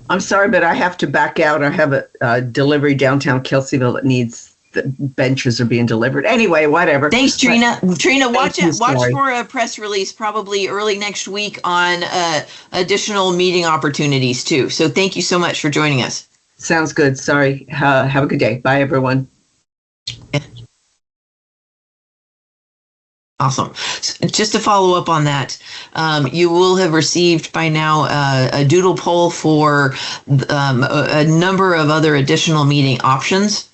I'm sorry, but I have to back out. I have a delivery downtown Kelseyville that needs the benches are being delivered. Anyway, whatever. Thanks, Trina. Trina, watch you, watch sorry. for a press release probably early next week on additional meeting opportunities too. So thank you so much for joining us. Sounds good. Sorry. Have a good day. Bye, everyone. Awesome. Just to follow up on that, you will have received by now a doodle poll for a number of other additional meeting options.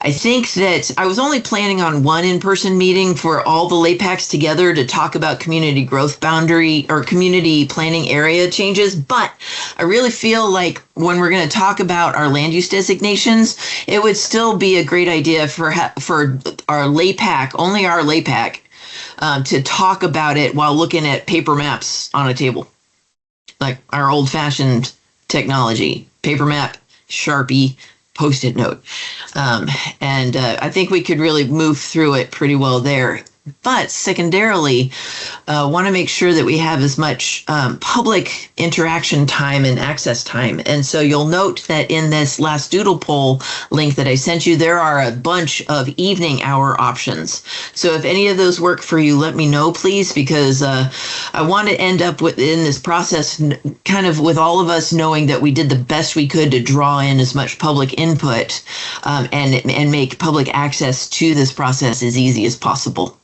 I think that I was only planning on one in-person meeting for all the LAPACs together to talk about community growth boundary or community planning area changes. But I really feel like when we're going to talk about our land use designations, it would still be a great idea for our LAPAC, only our LAPAC, to talk about it while looking at paper maps on a table, like our old-fashioned technology, paper map, Sharpie, Post-it note. And I think we could really move through it pretty well there. But secondarily, want to make sure that we have as much public interaction time and access time. And so you'll note that in this last doodle poll link that I sent you, there are a bunch of evening hour options. So if any of those work for you, let me know, please, because I want to end up in this process kind of with all of us knowing that we did the best we could to draw in as much public input and make public access to this process as easy as possible.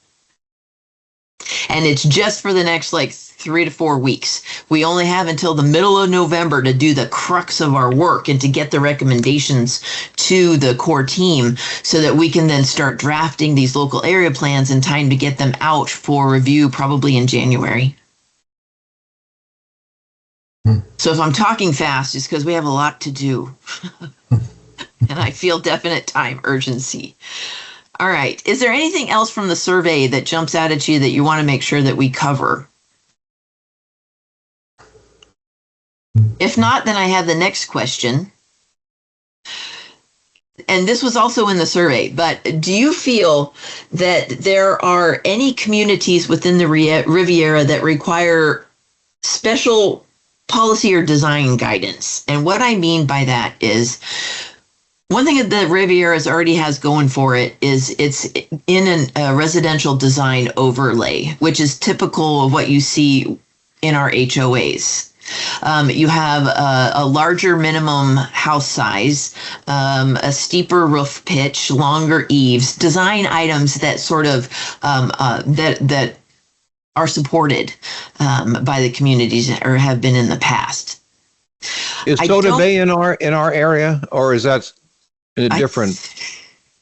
And it's just for the next 3 to 4 weeks. We only have until the middle of November to do the crux of our work and to get the recommendations to the core team so that we can then start drafting these local area plans in time to get them out for review probably in January. So if I'm talking fast, it's because we have a lot to do. And I feel definite time urgency. All right. Is there anything else from the survey that jumps out at you that you want to make sure that we cover? If not, then I have the next question. and this was also in the survey, but do you feel that there are any communities within the Riviera that require special policy or design guidance? And what I mean by that is, one thing that the Rivieras already has going for it is it's in a residential design overlay, which is typical of what you see in our HOAs. You have a larger minimum house size, a steeper roof pitch, longer eaves, design items that sort of that are supported by the communities or have been in the past. Is Soda Bay in our area, or is that in a different?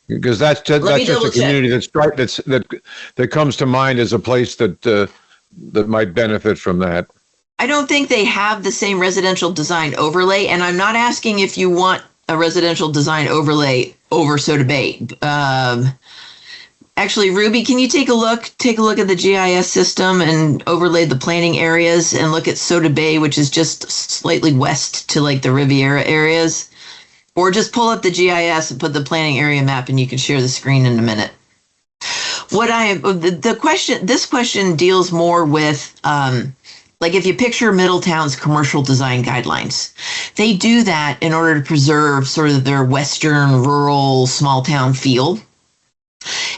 Because that's just a community that comes to mind as a place that might benefit from that. I don't think they have the same residential design overlay, and I'm not asking if you want a residential design overlay over Soda Bay. Actually, Ruby, can you take a look at the GIS system and overlay the planning areas and look at Soda Bay, which is just slightly west to like the Riviera areas? Or just pull up the GIS and put the planning area map, and you can share the screen in a minute. This question deals more with, like if you picture Middletown's commercial design guidelines, they do that in order to preserve sort of their Western rural small town feel.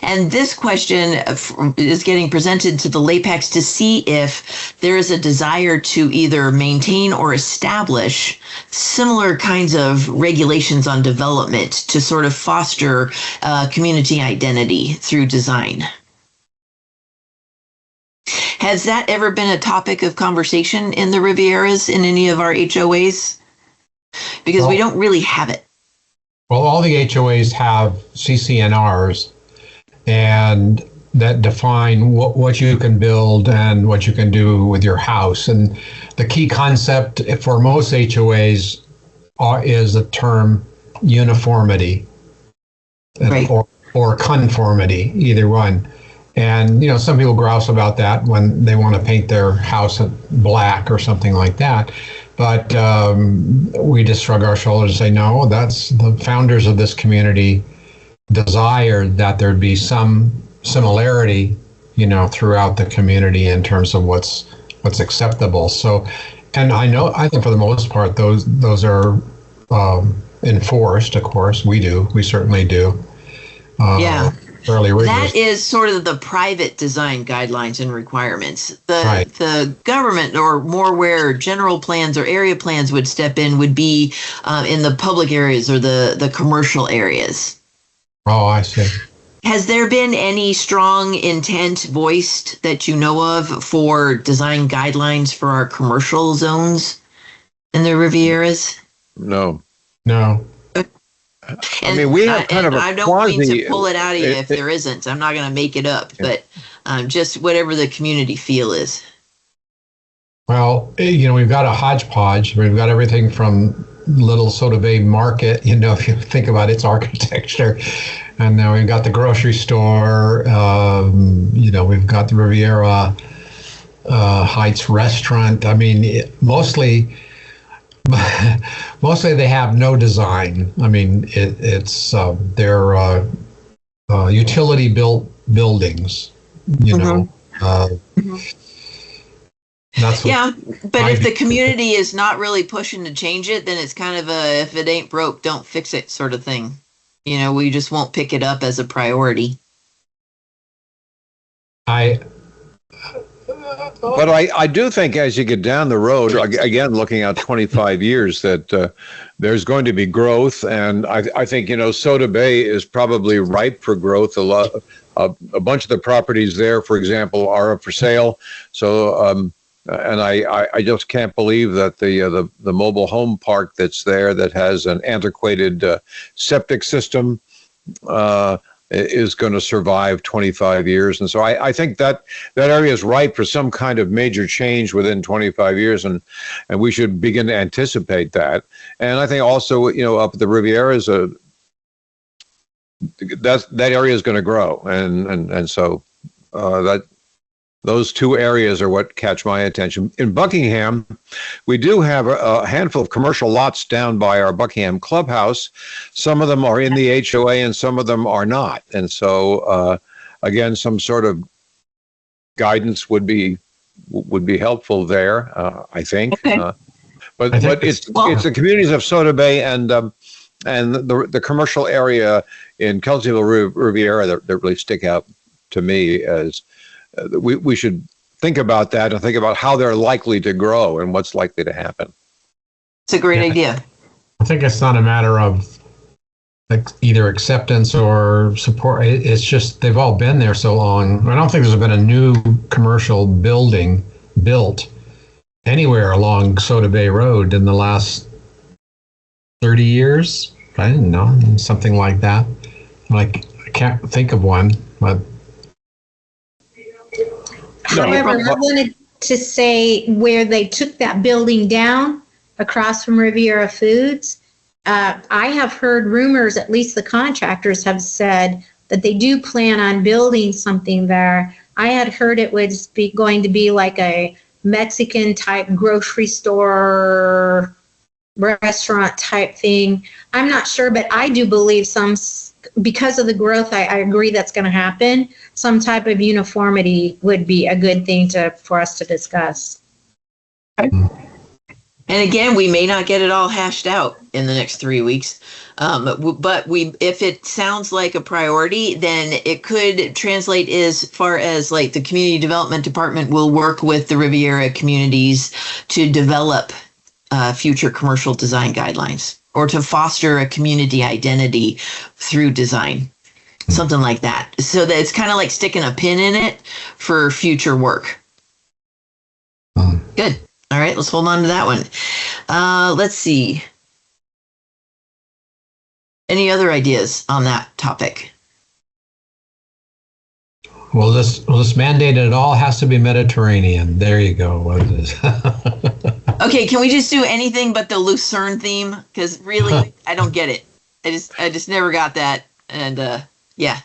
And this question is getting presented to the LAPACs to see if there is a desire to either maintain or establish similar kinds of regulations on development to sort of foster community identity through design. Has that ever been a topic of conversation in the Rivieras in any of our HOAs? Because we don't really have it. Well, all the HOAs have CCNRs, and that define what you can build and what you can do with your house. And the key concept for most HOAs is the term uniformity, right, or conformity, either one. And, you know, some people grouse about that when they want to paint their house black or something like that. But we just shrug our shoulders and say, no, that's the founders of this community desired that there'd be some similarity, you know, throughout the community in terms of what's acceptable. So, and I think for the most part, those are enforced. Of course, we certainly do. Yeah. Fairly rigorous. That is sort of the private design guidelines and requirements. Right. The government, or more where general plans or area plans would step in, would be in the public areas or the commercial areas. Oh, I see. Has there been any strong intent voiced that you know of for design guidelines for our commercial zones in the Rivieras? No. And, I mean, we have kind of a I don't mean to pull it out of you if there isn't. I'm not going to make it up, but just whatever the community feel is. Well, you know, we've got a hodgepodge. We've got everything from Little Soda Bay Market, you know, if you think about its architecture. And then we've got the grocery store. You know, we've got the Riviera Heights restaurant. I mean, mostly they have no design. I mean, they're utility built buildings, you know. That's yeah, but if the community is not really pushing to change it, then it's kind of a if it ain't broke, don't fix it sort of thing. You know, we just won't pick it up as a priority. But I do think as you get down the road, again, looking out 25 years, that there's going to be growth. And I think, you know, Soda Bay is probably ripe for growth. A bunch of the properties there, for example, are up for sale. So, and I just can't believe that the mobile home park that's there that has an antiquated septic system is going to survive 25 years. And so I think that area is ripe for some kind of major change within 25 years, and we should begin to anticipate that. And I think also, you know, up at the Rivieras, that area is going to grow, and so that those two areas are what catch my attention. In Buckingham, we do have a handful of commercial lots down by our Buckingham clubhouse. Some of them are in the HOA and some of them are not. And so, again, some sort of guidance would be helpful there, I think. Okay. But it's the communities of Soda Bay and the commercial area in Kelseyville Riviera that really stick out to me as we should think about that and think about how they're likely to grow and what's likely to happen. It's a great idea. I think it's not a matter of either acceptance or support. It's just they've all been there so long. I don't think there's been a new commercial building built anywhere along Soda Bay Road in the last 30 years. I didn't know, something like that. Like, I can't think of one, but. However, I wanted to say where they took that building down across from Riviera Foods. I have heard rumors, at least the contractors have said, that they do plan on building something there. I had heard it was going to be like a Mexican type grocery store, restaurant type thing. I'm not sure, but I do believe because of the growth, I agree that's going to happen. Some type of uniformity would be a good thing for us to discuss. And again, we may not get it all hashed out in the next 3 weeks, but if it sounds like a priority, then it could translate as far as like the community development department will work with the Riviera communities to develop future commercial design guidelines or to foster a community identity through design, something like that. So that it's kind of like sticking a pin in it for future work. Good. All right, let's hold on to that one. Let's see. Any other ideas on that topic? Well, this mandate it all has to be Mediterranean. There you go. What is it? Okay, can we just do anything but the Lucerne theme? Because really, I don't get it. I just never got that. And yeah,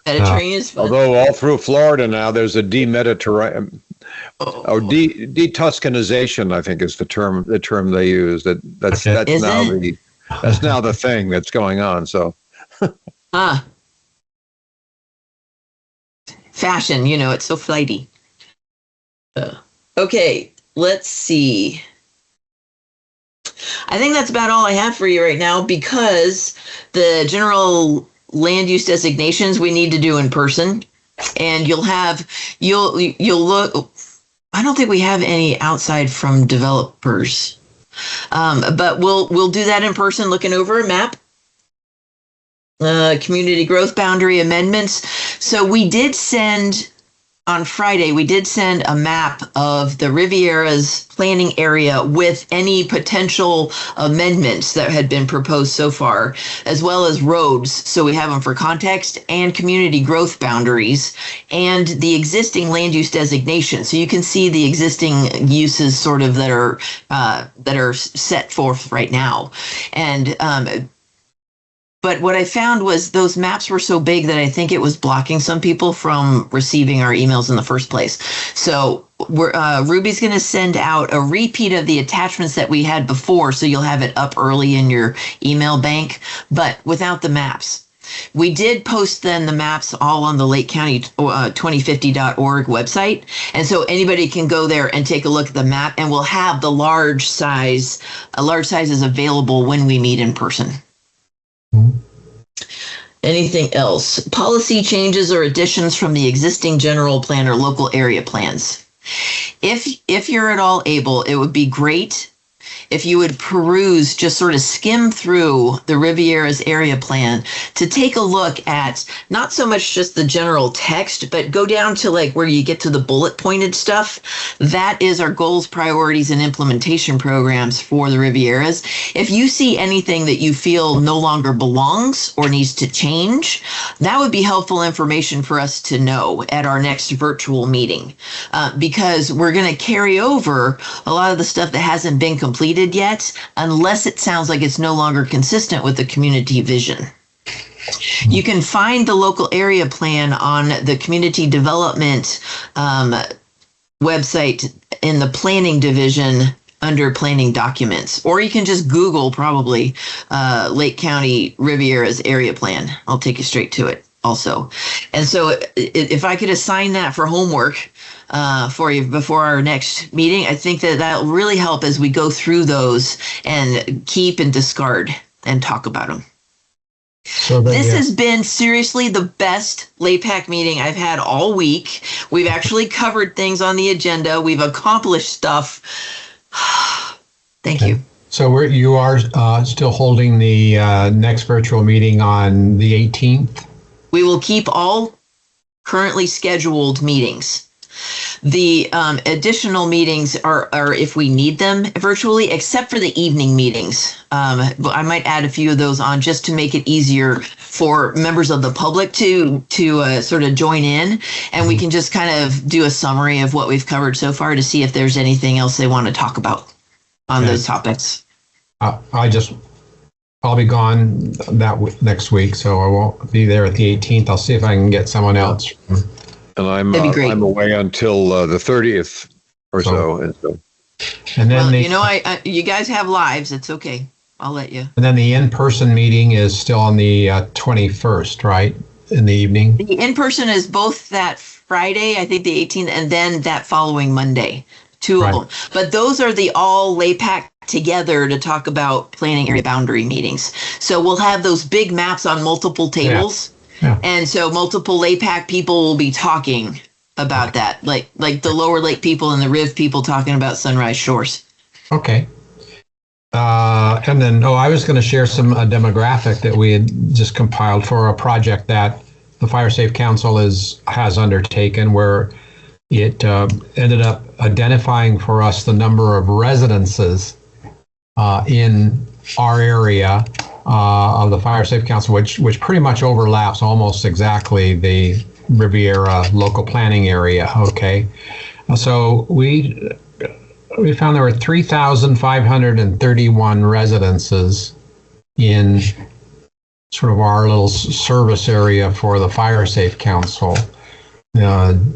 Mediterranean is fun. Although all through Florida now, there's a de-Mediterranean. Or de-Tuscanization, I think is the term they use. That's now the thing that's going on. So, fashion, it's so flighty. Okay, let's see. I think that's about all I have for you right now because the land use designations we need to do in person, and you'll look. I don't think we have any outside from developers, but we'll do that in person, looking over a map. Community growth boundary amendments. So we did send on Friday. We did send a map of the Riviera's planning area with any potential amendments that had been proposed so far, as well as roads. So we have them for context and community growth boundaries and the existing land use designation. So you can see the existing uses sort of that are set forth right now. And but what I found was those maps were so big that I think it was blocking some people from receiving our emails in the first place. So Ruby's going to send out a repeat of the attachments that we had before, so you'll have it up early in your email bank, but without the maps. We did post then the maps all on the Lake County 2050.org website. And so anybody can go there and take a look at the map, and we'll have the large sizes available when we meet in person. Anything else? Policy changes or additions from the existing general plan or local area plans. If you're at all able, it would be great if you would peruse, just sort of skim through the Riviera's area plan to take a look at not so much just the general text, but go down to like where you get to the bullet pointed stuff. That is our goals, priorities, and implementation programs for the Rivieras. If you see anything that you feel no longer belongs or needs to change, that would be helpful information for us to know at our next virtual meeting, because we're going to carry over a lot of the stuff that hasn't been completed yet, unless it sounds like it's no longer consistent with the community vision. You can find the local area plan on the community development website in the planning division under planning documents, or you can just Google probably Lake County Riviera's area plan. I'll take you straight to it also. And so if I could assign that for homework for you before our next meeting, I think that'll really help as we go through those and keep and discard and talk about them. So This has been seriously the best LAPAC meeting I've had all week. We've actually covered things on the agenda. We've accomplished stuff. Thank you. So you are still holding the next virtual meeting on the 18th? We will keep all currently scheduled meetings. The additional meetings are if we need them virtually, except for the evening meetings. I might add a few of those on just to make it easier for members of the public to sort of join in, and we can just kind of do a summary of what we've covered so far to see if there's anything else they want to talk about on those topics. I'll be gone next week, so I won't be there at the 18th. I'll see if I can get someone else. And That'd be great. I'm away until the 30th or so. And then you guys have lives. It's okay. I'll let you. And then the in-person meeting is still on the 21st, right? In the evening? The in-person is both that Friday, I think the 18th, and then that following Monday. Two of them. But those are the all LAPAC together to talk about planning area boundary meetings. So we'll have those big maps on multiple tables. Yeah. And so multiple LAPAC people will be talking about that, like the Lower Lake people and the Riv people talking about Sunrise Shores. Okay. And then, I was going to share some demographic that we had just compiled for a project that the Fire Safe Council has undertaken, where it ended up identifying for us the number of residences in our area of the Fire Safe Council, which pretty much overlaps almost exactly the Riviera local planning area. Okay, so we found there were 3,531 residences in sort of our little service area for the Fire Safe Council.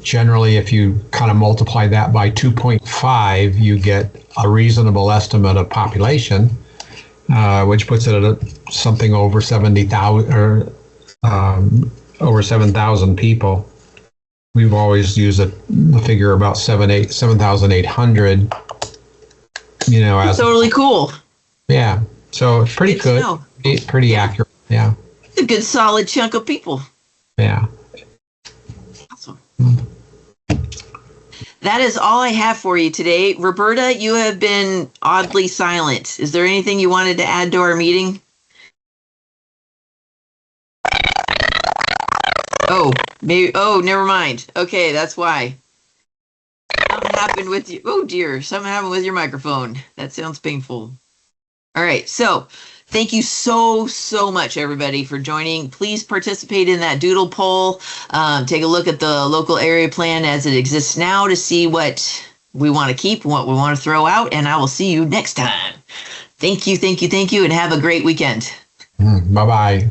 Generally, if you kind of multiply that by 2.5, you get a reasonable estimate of population, which puts it at something over 70,000 or over 7,000 people. We've always used the figure about 7,800. As Totally cool. Yeah, so it's pretty good, pretty accurate. Yeah, it's a good solid chunk of people. Yeah. Awesome. That is all I have for you today. Roberta, you have been oddly silent. Is there anything you wanted to add to our meeting? Oh, maybe. Oh, never mind. Okay, that's why. Something happened with you. Oh dear, something happened with your microphone. That sounds painful. All right, so thank you so much, everybody, for joining. Please participate in that doodle poll. Take a look at the local area plan as it exists now to see what we want to keep and what we want to throw out. And I will see you next time. Thank you, and have a great weekend. Bye-bye.